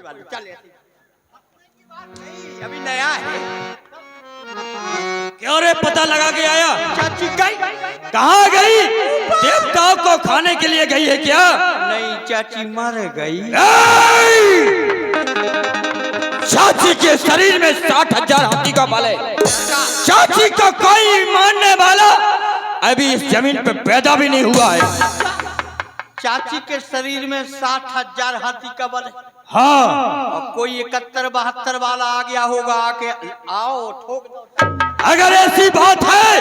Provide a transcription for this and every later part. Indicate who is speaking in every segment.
Speaker 1: वाला चल अभी नया है।
Speaker 2: क्यों रे पता लगा के आया?
Speaker 1: चाची गई
Speaker 2: कहाँ गई? देवताओं को खाने के लिए गई है क्या?
Speaker 1: नहीं चाची मर गई।
Speaker 2: चाची के शरीर में 60,000 हाथी का बल है। चाची का कोई मानने वाला अभी इस जमीन पे पैदा भी नहीं हुआ है।
Speaker 1: चाची के शरीर में 60,000 हाथी का बल है।
Speaker 2: हाँ,
Speaker 1: और कोई 71-72 वाला आ गया होगा, आके आओ ठोक दो।
Speaker 2: अगर ऐसी बात है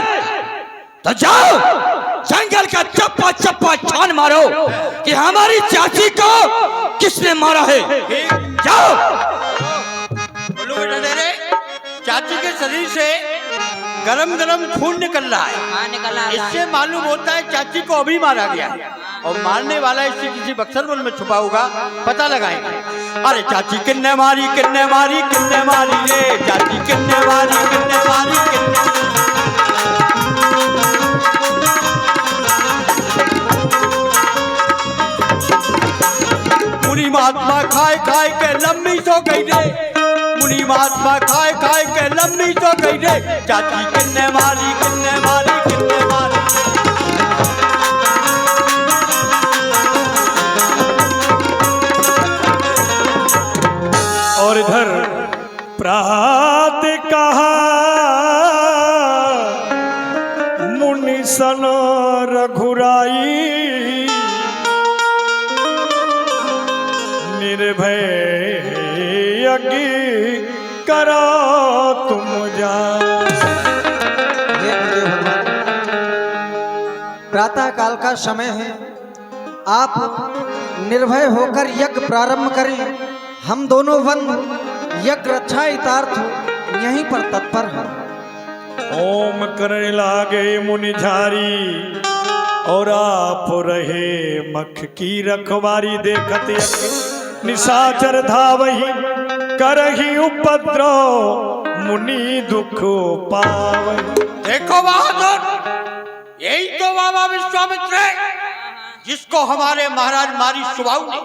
Speaker 2: तो जाओ जंगल का चप्पा चप्पा छान मारो कि हमारी चाची को किसने मारा है। जाओ।
Speaker 1: बोलो बेटा तेरे चाची के शरीर से गरम गरम खून निकल रहा है। इससे मालूम होता है चाची को अभी मारा गया है और मारने वाला इससे किसी बक्सर वन में छुपा होगा, पता लगाएंगे। अरे चाची किन्ने मारी किन्ने मारी किन्ने मारी रे, चाची किन्ने मारी किन्ने मारी किन्ने। मुनि महात्मा खाए खाए के लंबी सो गई रे, मुनि महात्मा खाए खाए के लंबी सो गई रे, चाची किन्ने मारी किन्ने मारी किन्ने मारी।
Speaker 3: और इधर प्रात कहा मुनि सन रघुराई, निर्भय यज्ञ करो तुम जान।
Speaker 4: प्रातः काल का समय है, आप निर्भय होकर यज्ञ प्रारंभ करें। हम दोनों वन यज्ञ रक्षा हितार्थ यहीं पर तत्पर हैं।
Speaker 3: ओम करने लागे मुनि झारी और आप रहे मख की रखवारी, देखत यज्ञ निशाचर धावही करही उपद्रव मुनि दुख पावही।
Speaker 1: देखो बहादुर, यही तो बाबा विश्वामित्र है जिसको हमारे महाराज मारी सुबाहु ने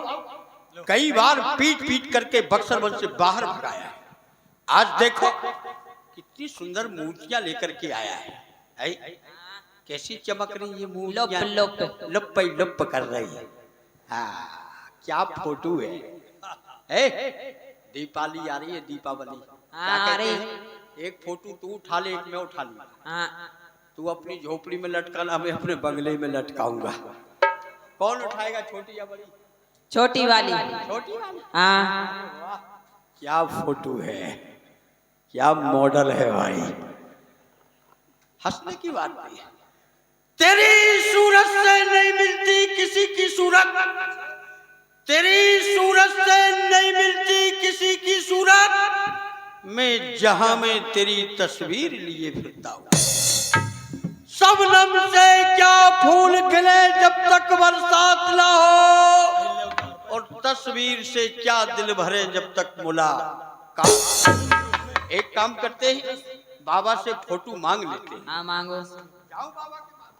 Speaker 1: कई बार पीट पीट करके बक्सर वन से बाहर भगाया है। आज देखो कितनी सुंदर मूर्तियां लेकर के आया है। कैसी चमक रही है मूर्तियां, लप लप कर रही है। हाँ क्या फोटो है। दीपावली आ रही है, दीपावली क्या कहते हैं? एक फोटो तू उठा ले, एक मैं उठा लूं। तू अपनी झोपड़ी में लटकाना, मैं अपने बंगले में लटकाऊंगा। कौन उठाएगा, छोटी या बड़ी?
Speaker 5: छोटी वाली।
Speaker 1: छोटी वाली।
Speaker 5: हाँ
Speaker 1: क्या फोटो है, क्या मॉडल है भाई। हंसने की बात नहीं है। तेरी सूरत से नहीं मिलती किसी की सूरत, तेरी सूरत से नहीं मिलती किसी की सूरत, मैं जहां में तेरी तस्वीर लिए फिरता हूं। शबनम से क्या फूल खिले जब तक बरसात ना हो, और तस्वीर से क्या दिल भरे जब तक मुलाकात। एक काम करते हैं, बाबा से फोटो मांग लेते हैं।
Speaker 5: हाँ मांगो।
Speaker 1: जाओ बाबा के पास।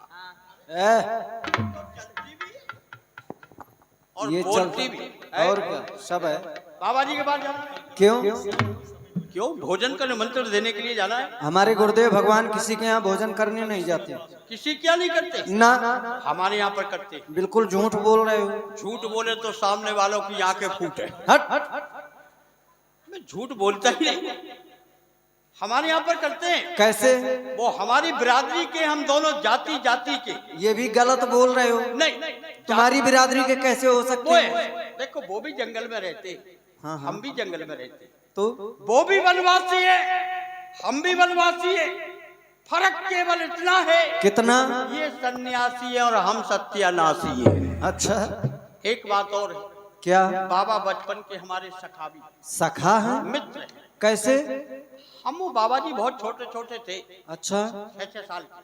Speaker 1: और
Speaker 4: ये
Speaker 1: बोलती भी है।
Speaker 4: और क्या सब है।
Speaker 1: बाबा जी के पास जाना है।
Speaker 4: क्यों
Speaker 1: भोजन का निमंत्रण देने के लिए जाना है।
Speaker 4: हमारे गुरुदेव भगवान किसी के यहाँ भोजन करने नहीं जाते
Speaker 1: किसी क्या नहीं करते
Speaker 4: ना।
Speaker 1: हमारे यहाँ पर करते।
Speaker 4: बिल्कुल झूठ बोल रहे हो।
Speaker 1: झूठ बोले तो सामने वालों की आंखें फूटे।
Speaker 4: हट
Speaker 1: मैं झूठ बोलता ही नहीं। हमारे यहाँ पर करते हैं।
Speaker 4: कैसे?
Speaker 1: वो हमारी बिरादरी के, हम दोनों जाति जाति के।
Speaker 4: ये भी गलत बोल रहे हो।
Speaker 1: नहीं
Speaker 4: तुम्हारी बिरादरी के कैसे हो सकते हैं?
Speaker 1: देखो वो भी जंगल में रहते,
Speaker 4: हाँ,
Speaker 1: हम भी जंगल में रहते।
Speaker 4: तो
Speaker 1: वो भी वनवासी है, हम भी वनवासी है। फर्क केवल इतना है।
Speaker 4: कितना?
Speaker 1: ये सन्यासी है और हम सत्यानाशी है।
Speaker 4: अच्छा
Speaker 1: एक बात और है।
Speaker 4: क्या?
Speaker 1: बाबा बचपन के हमारे सखा भी,
Speaker 4: सखा है?
Speaker 1: मित्र है।
Speaker 4: कैसे?
Speaker 1: हम वो बाबा जी बहुत छोटे छोटे थे।
Speaker 4: अच्छा
Speaker 1: 6 साल के।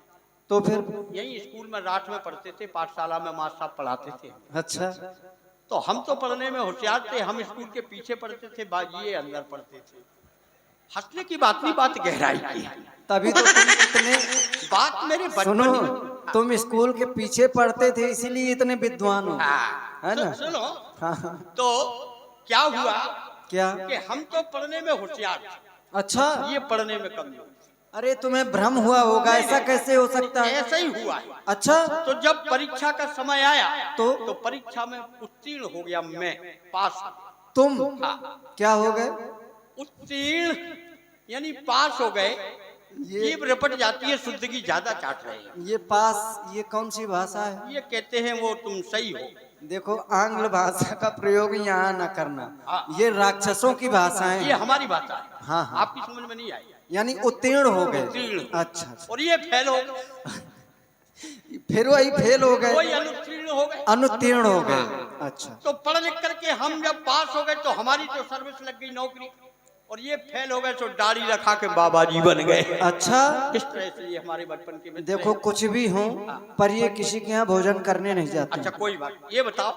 Speaker 4: तो फिर?
Speaker 1: यही स्कूल में राठ में पढ़ते थे, पाठशाला में मास्टर साहब पढ़ाते थे।
Speaker 4: अच्छा
Speaker 1: तो हम तो पढ़ने में होशियार थे, हम स्कूल के पीछे पढ़ते थे, ये अंदर पढ़ते थे। हंसने की बात नहीं, बात गहराई की।
Speaker 4: तभी तो तुम इतने
Speaker 1: बात मेरे
Speaker 4: सुनो,
Speaker 1: बचपन।
Speaker 4: तुम स्कूल के पीछे पढ़ते थे इसीलिए इतने विद्वान हो, है ना?
Speaker 1: सुनो
Speaker 4: हाँ।
Speaker 1: तो क्या हुआ,
Speaker 4: क्या?
Speaker 1: कि हम तो पढ़ने में होशियार थे,
Speaker 4: अच्छा,
Speaker 1: ये पढ़ने में कमजोर।
Speaker 4: अरे तुम्हें भ्रम हुआ होगा, ऐसा कैसे हो सकता है?
Speaker 1: ऐसा ही हुआ है।
Speaker 4: अच्छा,
Speaker 1: तो जब परीक्षा का समय आया
Speaker 4: तो
Speaker 1: परीक्षा में उत्तीर्ण हो गया, मैं पास हो गया।
Speaker 4: तुम क्या हो गए?
Speaker 1: उत्तीर्ण यानी पास हो गए।
Speaker 4: ये
Speaker 1: जीभ रपट जाती है, शुद्ध की ज्यादा चाट रहे हैं।
Speaker 4: ये पास, ये कौन सी भाषा है?
Speaker 1: ये कहते हैं वो तुम सही हो।
Speaker 4: देखो, आंग्ल भाषा का प्रयोग यहाँ न करना, ये राक्षसों की भाषा
Speaker 1: ये
Speaker 4: है।
Speaker 1: हमारी भाषा है।
Speaker 4: हाँ, हाँ।
Speaker 1: आपकी समझ में नहीं आई।
Speaker 4: यानी उत्तीर्ण हो गए।
Speaker 1: उत्तीर्ण।
Speaker 4: अच्छा, अच्छा।
Speaker 1: और ये फेल हो गए,
Speaker 4: फिर वही फेल हो
Speaker 1: कोई
Speaker 4: गए,
Speaker 1: अनुत्तीर्ण हो गए।
Speaker 4: अनुत्तीर्ण हो गए। अच्छा,
Speaker 1: तो पढ़ लिख करके हम जब पास हो गए तो हमारी तो सर्विस लग गई, नौकरी। और ये फेल हो गए तो दाढ़ी रखा के बाबा जी बन गए।
Speaker 4: अच्छा।
Speaker 1: इस तरह से ये हमारे बचपन के मित्र
Speaker 4: देखो,
Speaker 1: हैं।
Speaker 4: कुछ भी हो, पर ये किसी के यहाँ भोजन करने नहीं जाते।
Speaker 1: अच्छा कोई बात, ये बताओ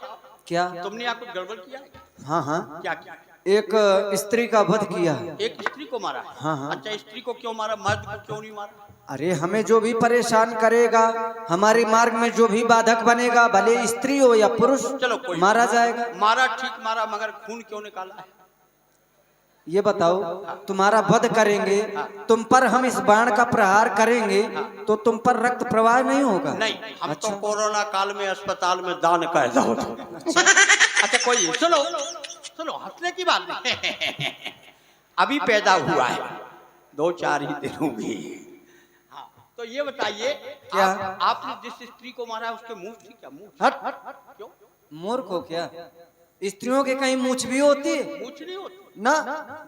Speaker 4: क्या?
Speaker 1: तुमने यहाँ कुछ गड़बड़ किया है?
Speaker 4: हाँ, हाँ,
Speaker 1: क्या किया?
Speaker 4: एक स्त्री का वध किया है।
Speaker 1: एक स्त्री को मारा है?
Speaker 4: हाँ, हाँ।
Speaker 1: अच्छा, स्त्री को क्यों मारा, मर्द को क्यों नहीं मारा?
Speaker 4: अरे, हमें जो भी परेशान करेगा, हमारे मार्ग में जो भी बाधक बनेगा, भले स्त्री हो या पुरुष,
Speaker 1: चलो कोई
Speaker 4: मारा जाएगा।
Speaker 1: मारा, ठीक मारा, मगर खून क्यों निकाला है?
Speaker 4: ये बताओ, तुम्हारा वध करेंगे, तुम पर हम इस बाण का प्रहार करेंगे, तो तुम पर रक्त प्रवाह नहीं होगा?
Speaker 1: नहीं, हम
Speaker 4: अच्छा।
Speaker 1: तो कोरोना काल में अस्पताल में दान कायदा होता। अच्छा कोई सुनो सुनो, हंसने की बात नहीं। अभी पैदा हुआ है, 2-4 ही दिन होंगे। हाँ, तो ये बताइए,
Speaker 4: क्या?
Speaker 1: आपने जिस स्त्री को मारा है उसके मुंह थी क्या? मुंह
Speaker 4: हट, हट।
Speaker 1: क्यों?
Speaker 4: मूर्ख हो क्या? स्त्रियों के कहीं मूछ भी होती है?
Speaker 1: मूछ नहीं होती
Speaker 4: ना।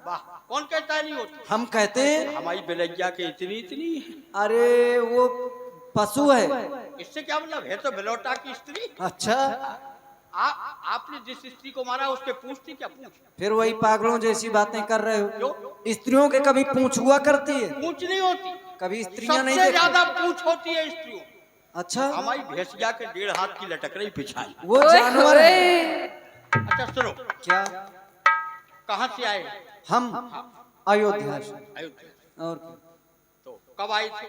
Speaker 1: वाह, कौन कहता है नहीं होती?
Speaker 4: हम कहते हैं,
Speaker 1: हमारी बेलैया के इतनी इतनी है।
Speaker 4: अरे वो पशु है।
Speaker 1: इससे क्या मतलब है? तो बेलौटा की स्त्री।
Speaker 4: अच्छा,
Speaker 1: आपने जिस स्त्री को मारा उसके पूछ थी क्या? पूछ
Speaker 4: फिर वही पागलों जैसी बातें कर रहे हो।
Speaker 1: क्यों?
Speaker 4: स्त्रियों के कभी पूछ हुआ करती है?
Speaker 1: पूछ नहीं होती,
Speaker 4: कभी स्त्रियां नहीं
Speaker 1: सबसे
Speaker 4: देखी?
Speaker 1: ज्यादा पूछ होती है स्त्रियों।
Speaker 4: अच्छा,
Speaker 1: हमारी भैंसिया के 1.5 हाथ की लटक रही पिछाई।
Speaker 4: वो जानवर है।
Speaker 1: अच्छा सुनो,
Speaker 4: क्या?
Speaker 1: कहाँ से आए?
Speaker 4: हम अयोध्या से।
Speaker 1: अयोध्या।
Speaker 4: और क्या?
Speaker 1: तो कब आए थे?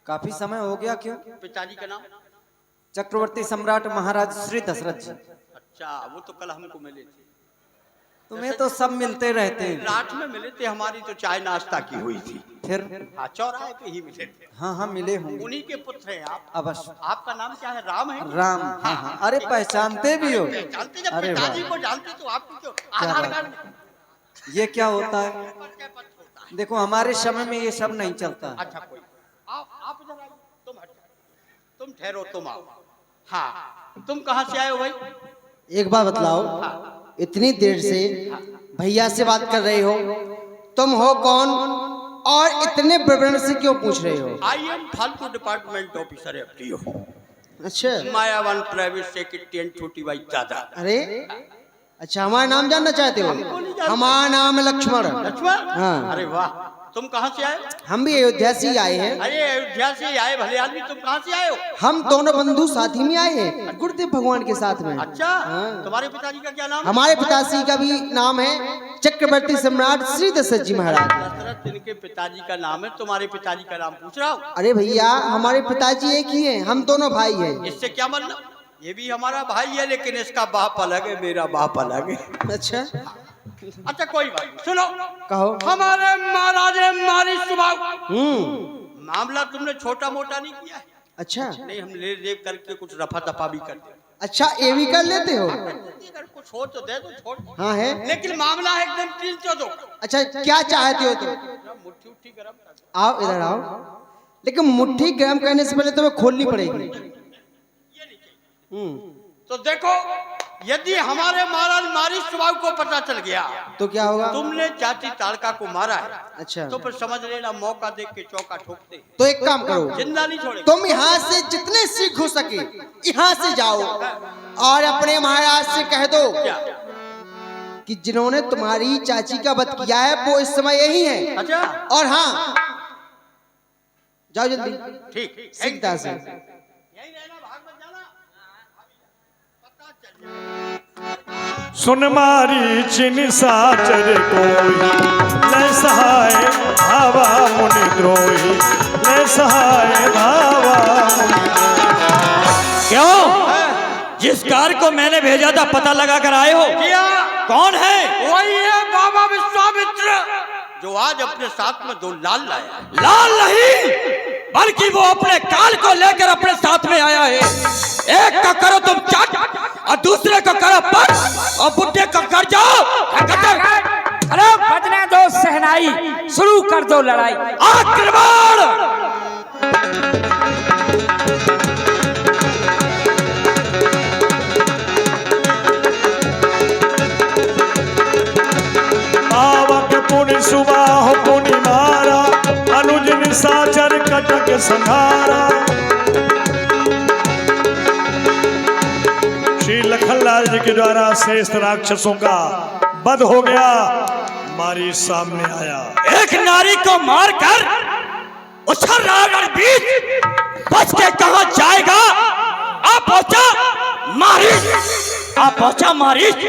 Speaker 4: काफी समय हो गया। क्यों?
Speaker 1: पिताजी का नाम?
Speaker 4: चक्रवर्ती सम्राट महाराज श्री दशरथ जी।
Speaker 1: अच्छा, वो तो कल हमको मिले थे।
Speaker 4: तुम्हें तो सब मिलते रहते हैं।
Speaker 1: रात में मिले थे, हमारी तो चाय नाश्ता की हुई थी।
Speaker 4: फिर?
Speaker 1: हाँ, चौराहे पे ही मिले थे।
Speaker 4: हाँ, हाँ, मिले होंगे।
Speaker 1: उन्हीं के पुत्र हैं आप।
Speaker 4: अवश्य।
Speaker 1: आपका नाम क्या है? राम है?
Speaker 4: राम। हाँ, हाँ। अरे, पहचानते भी हो?
Speaker 1: जानते, जब
Speaker 4: अरे
Speaker 1: पिताजी
Speaker 4: वाह।
Speaker 1: को जानते तो आपको क्यों?
Speaker 4: क्या
Speaker 1: आधार
Speaker 4: बात।
Speaker 1: कार्ड
Speaker 4: ये क्या होता है?
Speaker 1: परिचय पत्र होता है।
Speaker 4: देखो, हमारे समय में ये सब नहीं चलता।
Speaker 1: अच्छा कोई, आप इधर आओ, तुम हट जाओ, तुम ठहरो, तुम आओ। हाँ, तुम कहाँ से आए हो भाई?
Speaker 6: एक बात बतलाओ, इतनी देर से भैया से बात कर रहे हो, तुम हो कौन और इतने विवरण से क्यों पूछ रहे हो?
Speaker 1: आई एम फालतू डिपार्टमेंट ऑफिसर एफडीओ,
Speaker 6: अच्छा,
Speaker 1: मायावन प्राइवेट सेक्रेटरी एंड छोटी भाई दादा।
Speaker 6: अरे अच्छा, हमारा नाम जानना चाहते हो? हमारा नाम है लक्ष्मण।
Speaker 1: लक्ष्मण?
Speaker 6: हाँ।
Speaker 1: अरे वाह, तुम कहाँ से आए?
Speaker 6: हम भी अयोध्या से ही आए हैं।
Speaker 1: अरे अयोध्या से आए भले आदमी, तुम कहाँ से आए हो?
Speaker 6: हम दोनों बंधु साथ ही में आए हैं, गुरुदेव भगवान के साथ में।
Speaker 1: अच्छा,
Speaker 6: हाँ।
Speaker 1: तुम्हारे पिताजी का क्या नाम?
Speaker 6: हमारे पिताजी का भी नाम है चक्रवर्ती सम्राट श्री दशरथ जी महाराज।
Speaker 1: दशरथ इनके पिताजी का नाम है, तुम्हारे पिताजी का नाम पूछ रहा हूँ।
Speaker 6: अरे भैया, हमारे पिताजी एक ही हैं, हम दोनों भाई हैं।
Speaker 1: इससे क्या मतलब? ये भी हमारा भाई है, लेकिन इसका बाप अलग है, मेरा बाप अलग है।
Speaker 6: अच्छा,
Speaker 1: अच्छा कोई बात नहीं, सुनो।
Speaker 6: कहो।
Speaker 1: हमारे महाराज ने मारी स्वभाव।
Speaker 6: मामला
Speaker 1: तुमने छोटा मोटा नहीं किया है।
Speaker 6: अच्छा,
Speaker 1: नहीं, हम ले देख करके कुछ रफा दफा भी करते हैं।
Speaker 6: अच्छा, ये भी कर लेते हो?
Speaker 1: अगर कुछ हो तो दे दो, छोड़।
Speaker 6: हाँ है।
Speaker 1: लेकिन मामला है एकदम 3-4
Speaker 6: अच्छा, क्या चाहते हो तुम?
Speaker 1: मुट्ठी उट्ठी गरम कर दो।
Speaker 6: आओ इधर आओ, लेकिन मुट्ठी गर्म करने से पहले तुम्हें खोलनी पड़ेगी।
Speaker 1: तो देखो, यदि हमारे महाराज मारी स्वभाव को पता चल गया
Speaker 6: तो क्या होगा?
Speaker 1: तुमने चाची ताड़का को मारा है,
Speaker 6: अच्छा,
Speaker 1: तो फिर समझ लेना मौका देख के चौका ठोकते हैं।
Speaker 6: तो एक काम करो,
Speaker 1: जिंदा नहीं छोड़े।
Speaker 6: तुम यहाँ से जितने सीख हो सके यहाँ से जाओ और अपने महाराज से कह दो कि जिन्होंने तुम्हारी चाची का वध किया है वो इस समय यही है।
Speaker 1: अच्छा,
Speaker 6: और हाँ, जाओ जल्दी
Speaker 1: ठीक,
Speaker 6: सीखता से।
Speaker 1: यही रहना, भाग मत जाना, पता चल जाए।
Speaker 3: सुन मारी चिन साचर कोई ले सहाय भावा मुनि द्रोही, ले सहाय भावा मुनि द्रोही।
Speaker 2: क्यों? जिस कार को मैंने भेजा था पता लगा कर आए हो?
Speaker 1: किया,
Speaker 2: कौन है?
Speaker 1: वही है बाबा जो आज अपने साथ में 2 लाल लाया है।
Speaker 2: लाल नहीं, बल्कि वो अपने काल को लेकर अपने साथ में आया है। एक का करो तुम चट और दूसरे को करो पट और बुड्ढे को कर जाओ।
Speaker 5: अरे बजना दो सहनाई, शुरू कर दो लड़ाई।
Speaker 2: आक्रमण!
Speaker 3: पावक पुनि सुबाह पुनि मारा, अनुज निशाचर कटक संहारा। श्री लखनलाल जी के द्वारा शेष राक्षसों का वध हो गया। मारी सामने आया,
Speaker 2: एक नारी को मारकर उछल रहा रणबीर, बच के कहां जाएगा? आप पहुंचा मारिच, आप पहुंचा मारिच।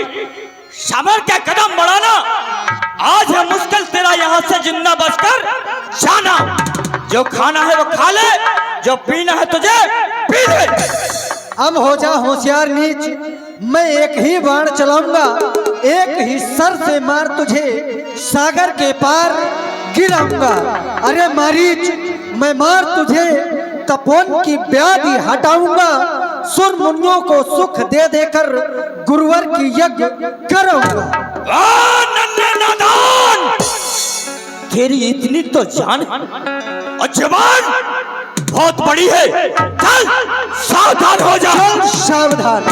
Speaker 2: समर का कदम बढ़ाना, आज है मुश्किल तेरा यहां से जिंदा बचकर जाना। जो खाना है वो खा ले, जो पीना है तुझे पी ले।
Speaker 4: अब हो जा होशियार नीच, मैं एक ही बाण चलाऊंगा, एक ही सर से मार तुझे सागर के पार गिराऊंगा। अरे मारीच, मैं मार तुझे तपोन की व्याधि हटाऊंगा, सुर मुनियों को सुख दे देकर गुरुवर की यज्ञ कराऊंगा।
Speaker 2: नन्हे नादान, तेरी इतनी तो जान और जवान बहुत बड़ी है। चल सावधान हो जा।
Speaker 4: चल सावधान।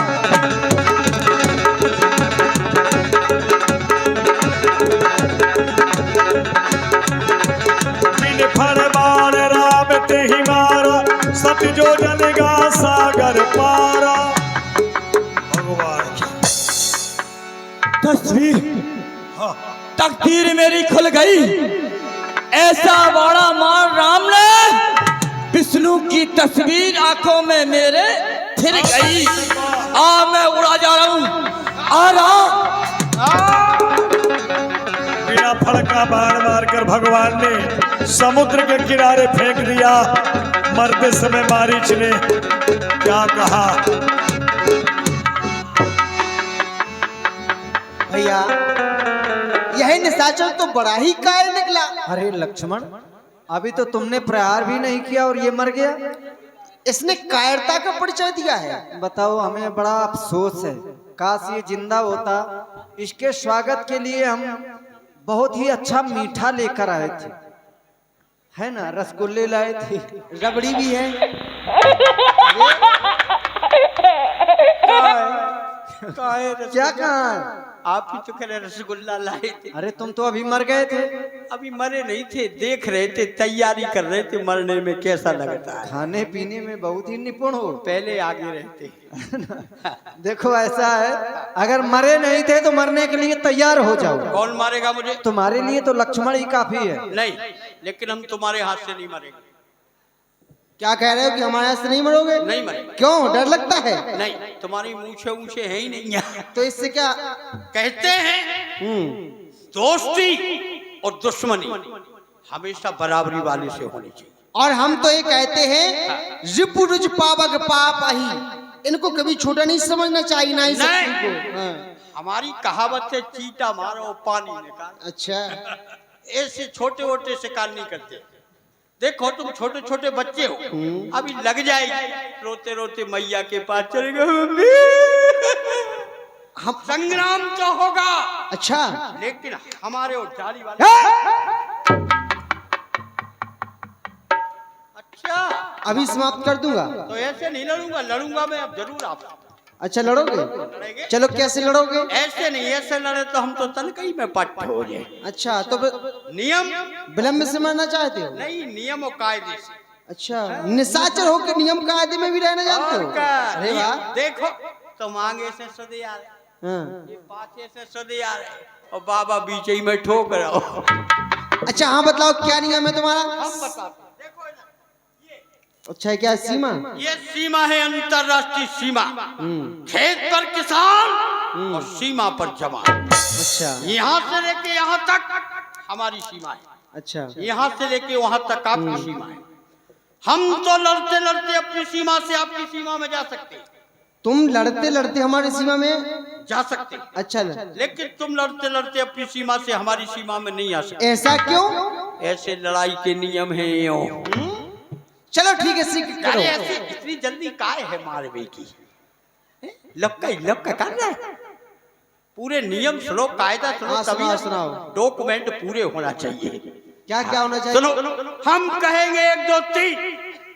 Speaker 3: फड़बाण राम ते ही मारा, सत जो जनेगा सागर पारा। भगवान
Speaker 2: तस्वीर, तकदीर मेरी खुल गई। ऐसा बड़ा मार राम ने, विष्णु की तस्वीर आंखों में मेरे फिर गई। मैं उड़ा जा रहा हूँ, आ रहा।
Speaker 3: बिना फड़का बाण मारकर भगवान ने समुद्र के किनारे फेंक दिया। मरते समय मारीच ने क्या कहा?
Speaker 6: भैया यह निशाचर तो बड़ा ही कायर निकला।
Speaker 4: अरे लक्ष्मण, अभी तो तुमने प्रहार भी नहीं किया और ये मर गया।
Speaker 6: इसने कायरता का परिचय दिया है।
Speaker 4: बताओ, हमें बड़ा अफसोस है, काश ये जिंदा होता। इसके स्वागत के लिए हम बहुत ही अच्छा मीठा लेकर आए थे, है ना, रसगुल्ले लाए थे,
Speaker 6: रबड़ी भी है।
Speaker 4: क्या कहा?
Speaker 1: आप ही तो कह रहे रसगुल्ला लाए थे।
Speaker 4: अरे तुम तो अभी मर गए थे।
Speaker 1: अभी मरे नहीं थे, देख रहे थे, तैयारी कर रहे थे मरने में कैसा लगता है।
Speaker 4: खाने पीने में बहुत ही निपुण हो।
Speaker 1: पहले आगे रहते।
Speaker 4: देखो ऐसा है, अगर मरे नहीं थे तो मरने के लिए तैयार हो जाओ।
Speaker 1: कौन मारेगा मुझे?
Speaker 4: तुम्हारे लिए तो लक्ष्मण ही काफी है।
Speaker 1: नहीं, लेकिन हम तुम्हारे हाथ से नहीं मरेंगे।
Speaker 6: क्या कह रहे हो कि हमारे यहाँ से नहीं मरोगे?
Speaker 1: नहीं मरेंगे।
Speaker 6: क्यों, डर लगता है?
Speaker 1: नहीं, तुम्हारी मूछे ऊंचे है ही नहीं यहाँ।
Speaker 6: तो इससे क्या?
Speaker 1: कहते हैं दोस्ती और दुश्मनी हमेशा बराबरी वाले से होनी चाहिए।
Speaker 6: और हम तो ये कहते हैं रिपु रुज पावक पाप ही, इनको कभी छोटा नहीं समझना चाहिए ना ही शक्ति को। हाँ।
Speaker 1: हमारी कहावत है चीटा मारो पानी निकाल।
Speaker 6: अच्छा,
Speaker 1: ऐसे छोटे छोटे शिकार नहीं करते। देखो तुम छोटे छोटे बच्चे हो, अभी लग जाएगी, रोते रोते मैया के पास चले गए। हम संग्राम तो होगा,
Speaker 6: अच्छा,
Speaker 1: लेकिन हमारे और जाली वाले। अच्छा,
Speaker 6: अभी समाप्त कर दूंगा।
Speaker 1: तो ऐसे नहीं लड़ूंगा, लड़ूंगा मैं अब जरूर आपसे।
Speaker 6: अच्छा, लड़ोगे?
Speaker 1: लड़ेंगे?
Speaker 6: चलो, कैसे लड़ोगे?
Speaker 1: ऐसे नहीं, ऐसे लड़े तो हम तो तनकई में पट हो जाए।
Speaker 6: अच्छा, तो
Speaker 1: नियम
Speaker 6: विलम्ब से मरना चाहते हो?
Speaker 1: नहीं, नियम और कायदे से।
Speaker 6: अच्छा, निशाचर होकर नियम कायदे में भी रहना जानते
Speaker 1: और
Speaker 6: हो?
Speaker 1: क्या?
Speaker 6: अरे वाह।
Speaker 1: देखो, तो मांगे से सदे आ रहे,
Speaker 6: हाँ।
Speaker 1: ये पाछे से सदे आ रहे, और बाबा बीच ही में ठोक रहा हो।
Speaker 6: अच्छा, हाँ, बताओ क्या नियम है तुम्हारा?
Speaker 1: हम बताते हैं। देखो ना,
Speaker 6: अच्छा, क्या सीमा?
Speaker 1: ये सीमा है अंतरराष्ट्रीय सीमा। खेत पर किसान और सीमा पर जवान।
Speaker 6: अच्छा,
Speaker 1: यहाँ से लेके यहाँ तक हमारी सीमा है,
Speaker 6: अच्छा,
Speaker 1: यहाँ से लेके वहां तक आपकी सीमा है। हम तो लड़ते लड़ते अपनी सीमा से आपकी सीमा में जा सकते हैं,
Speaker 6: तुम लड़ते लड़ते हमारी सीमा में
Speaker 1: जा सकते,
Speaker 6: अच्छा
Speaker 1: लेकिन तुम लड़ते लड़ते अपनी सीमा से हमारी सीमा में नहीं आ सकते।
Speaker 6: ऐसा क्यों?
Speaker 1: ऐसे लड़ाई के नियम हैं यो।
Speaker 6: चलो ठीक है, सीख करो।
Speaker 1: अरे ऐसे इतनी जल्दी काय है मारवे की? लपका कर रहा है। पूरे नियम सुनो, कायदा सुनो,
Speaker 6: हाँ,
Speaker 1: तभी
Speaker 6: सुनाओ।
Speaker 1: डॉक्यूमेंट पूरे होना चाहिए।
Speaker 6: क्या क्या होना चाहिए?
Speaker 1: सुनो, हम कहेंगे 1 2 3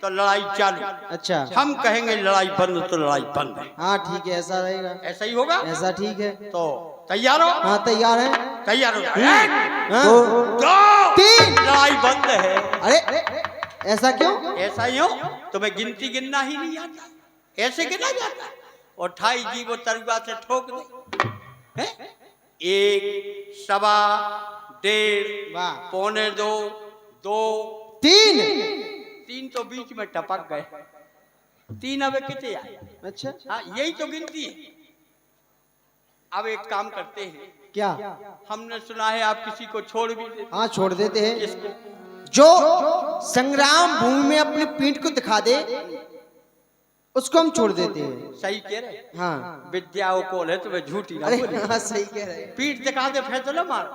Speaker 1: तो लड़ाई चालू।
Speaker 6: अच्छा,
Speaker 1: हम कहेंगे लड़ाई बंद तो लड़ाई बंद है।
Speaker 6: हाँ ठीक है, ऐसा रहेगा।
Speaker 1: ऐसा ही होगा।
Speaker 6: ऐसा ठीक है।
Speaker 1: तो तैयार हो?
Speaker 6: हाँ तैयार है।
Speaker 1: तैयार हो जाओ। 1
Speaker 6: हाँ।
Speaker 1: 2
Speaker 6: 3
Speaker 1: लड़ाई बंद है।
Speaker 6: अरे ऐसा क्यों?
Speaker 1: ऐसा ही हो, तुम्हें गिनती गिनना ही नहीं आता, ऐसे गिना जाता। और 28 जी वो तरुआ से ठोक दे। 1 सवा 1.5
Speaker 6: वाह।
Speaker 1: पौने 2 2
Speaker 6: 3
Speaker 1: तो बीच में टपक गए। 3 अब कितने आए?
Speaker 6: अच्छा,
Speaker 1: हाँ यही तो गिनती है। अब एक काम करते हैं,
Speaker 6: क्या?
Speaker 1: हमने सुना है आप किसी को छोड़ भी देते।
Speaker 6: हाँ छोड़ देते हैं।
Speaker 1: किसको?
Speaker 6: जो संग्राम भूमि में अपनी पीठ को दिखा दे उसको हम छोड़ देते हैं।
Speaker 1: सही कह रहे।
Speaker 6: हाँ
Speaker 1: विद्याओं को ले तुम्हें झूठी ना
Speaker 6: अरे
Speaker 1: बोली।
Speaker 6: हाँ सही कह रहे हैं।
Speaker 1: पीठ दिखा दे फैसला मार।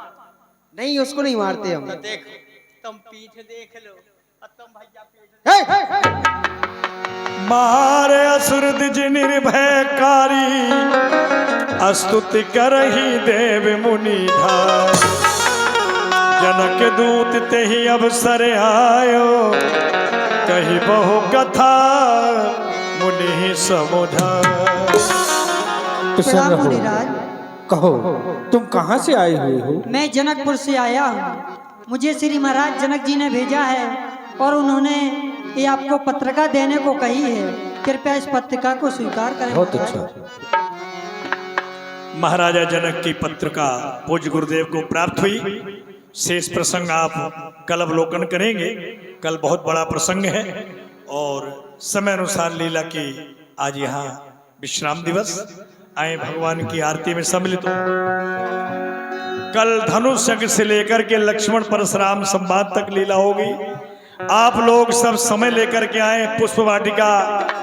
Speaker 6: नहीं उसको नहीं मारते हम।
Speaker 1: तो देखो, तुम पीठ देख लो और तुम भैया पीठ
Speaker 6: हे!
Speaker 3: मारे असुर द्विज निर्भयकारी, स्तुति करही देव मुनि धार। जनक दूत तेहि अवसर आयो, कही बहु कथा मुनि समुझार।
Speaker 4: प्रणाम मुनिराज।
Speaker 7: कहो तुम कहाँ से आए हुए हो?
Speaker 8: मैं जनकपुर से आया हूँ। मुझे श्री महाराज जनक जी ने भेजा है और उन्होंने ये आपको पत्रिका देने को कही है। कृपया इस पत्रिका को स्वीकार करें।
Speaker 7: बहुत अच्छा।
Speaker 3: महाराजा जनक की पत्रिका पूज्य गुरुदेव को प्राप्त हुई। शेष प्रसंग आप कल अवलोकन करेंगे। कल बहुत बड़ा प्रसंग है और समय अनुसार लीला की आज यहाँ विश्राम दिवस। आए भगवान की आरती में सम्मिलित हो। कल धनुष यज्ञ से लेकर के लक्ष्मण परशुराम संवाद तक लीला होगी। आप लोग सब समय लेकर के आए। पुष्प वाटिका